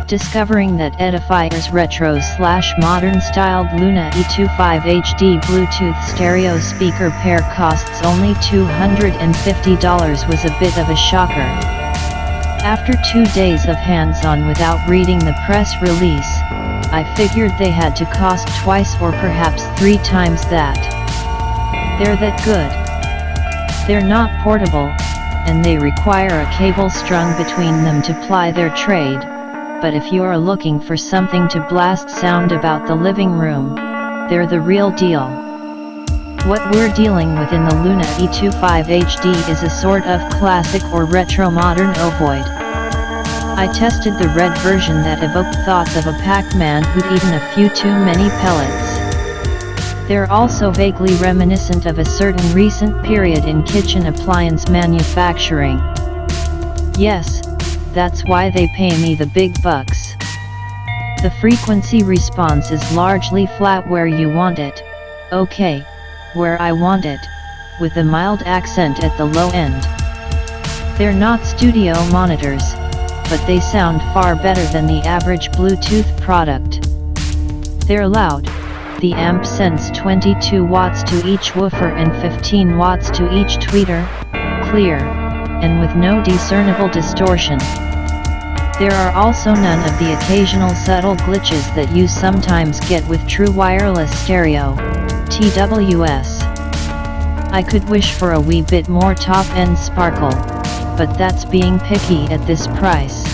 discovering that Edifier's retro/modern styled Luna E25 HD Bluetooth stereo speaker pair costs only $250 was a bit of a shocker. After 2 days of hands-on without reading the press release, I figured they had to cost twice or perhaps 3 times that. They're that good. They're not portable, and they require a cable strung between them to ply their trade, but if you're looking for something to blast sound about the living room, they're the real deal. What we're dealing with in the Luna E25 HD is a sort of classic or retro modern ovoid. I tested the red version that evoked thoughts of a Pac-Man who'd eaten a few too many pellets. They're also vaguely reminiscent of a certain recent period in kitchen appliance manufacturing. Yes, that's why they pay me the big bucks. The frequency response is largely flat where you want it, okay, where I want it, with a mild accent at the low end. They're not studio monitors, but they sound far better than the average Bluetooth product. They're loud. The amp sends 22 watts to each woofer and 15 watts to each tweeter, clear, and with no discernible distortion. There are also none of the occasional subtle glitches that you sometimes get with true wireless stereo, TWS. I could wish for a wee bit more top-end sparkle, but that's being picky at this price.